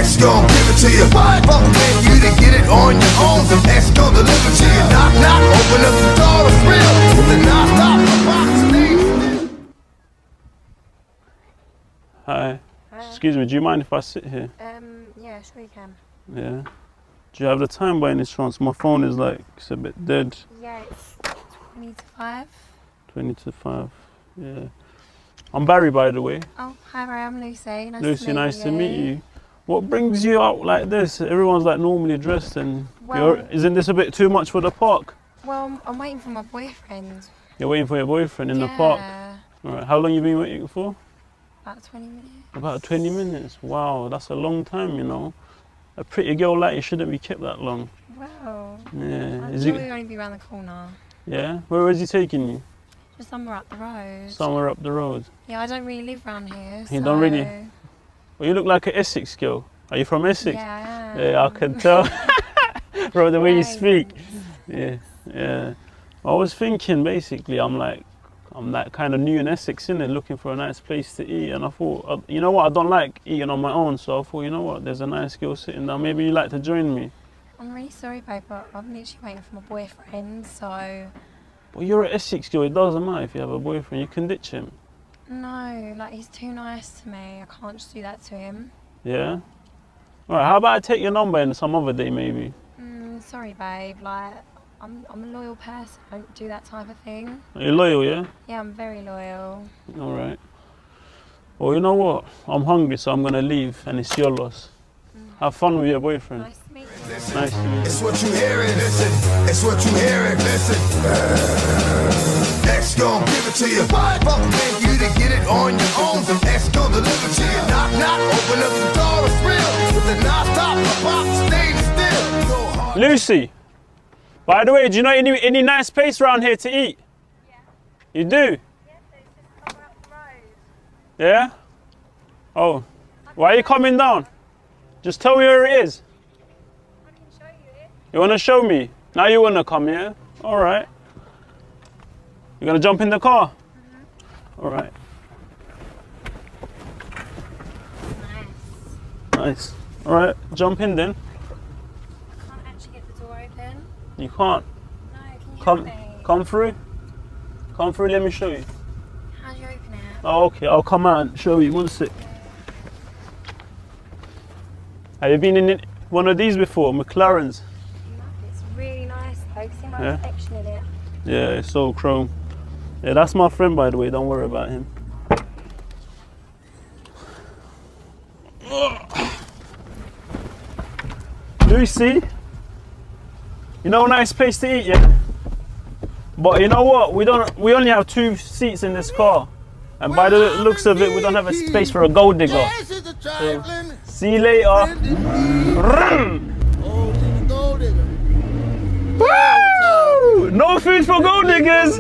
X gon' give it to you. Fuck paying you to get it on your own. X gon' deliver to you. Knock, knock, open up the door to thrill. With the non-stop box stage. Hi. Excuse me, do you mind if I sit here? Yeah, sure you can. Yeah. Do you have the time by any chance? My phone is like, it's a bit dead. Yeah, it's 20 to 5. 20 to 5, yeah. I'm Barry, by the way. Oh, hi Barry, I'm Lucy. Nice to meet you. What brings you out like this? Everyone's like normally dressed and isn't this a bit too much for the park? Well, I'm waiting for my boyfriend. You're waiting for your boyfriend in the park? All right, how long you been waiting for? About 20 minutes. About 20 minutes? Wow, that's a long time, you know. A pretty girl like you shouldn't be kept that long. Well, yeah. I thought we'd only be around the corner. Yeah? Where is he taking you? Just somewhere up the road. Somewhere up the road? Yeah, I don't really live around here. You don't really? Well, you look like an Essex girl. Are you from Essex? Yeah, I am. Yeah, I can tell from the way you speak. Yeah, yeah. I was thinking, basically, I'm like kind of new in Essex, innit, looking for a nice place to eat, and I thought, you know what, I don't like eating on my own, so I thought, you know what, there's a nice girl sitting down, maybe you'd like to join me. I'm really sorry, babe, but I'm literally waiting for my boyfriend, so... But you're an Essex girl, it doesn't matter if you have a boyfriend, you can ditch him. No, like, he's too nice to me, I can't just do that to him. Yeah? Alright, how about I take your number and some other day, maybe? Sorry, babe, like... I'm a loyal person, I don't do that type of thing. Are you loyal, yeah? Yeah, I'm very loyal. Alright. Well, you know what? I'm hungry, so I'm gonna leave, and it's your loss. Have fun with your boyfriend. Nice to meet you. Nice to meet you. It's what you hearing, listen. It's what you hearing, listen. X gon' give it to you. Fuck paying you to get it on your own. X gon' deliver to you. Knock, knock, open up the door to thrill. With the non-stop box stage still. Lucy! By the way, do you know any nice place around here to eat? Yeah. You do? Yeah, so it's just up the road. Yeah? Oh. Why are you coming down? Just tell me where it is. I can show you it. You want to show me? Now you want to come, yeah? All right. You going to jump in the car? All right. Nice. All right, jump in then. I can't actually get the door open. You can't? No, can you help me? Come through. Come through, let me show you. How do you open it? Oh, okay, I'll come out and show you. One sec. Have you been in one of these before, McLaren's? It's really nice though, see my reflection in it. Yeah, it's so chrome. Yeah, that's my friend, by the way, don't worry about him. Lucy, you know a nice place to eat, yeah? But you know what? We only have 2 seats in this car. And by the looks of it, we don't have a space for a gold digger. So, see you later. Woo! No food for gold diggers!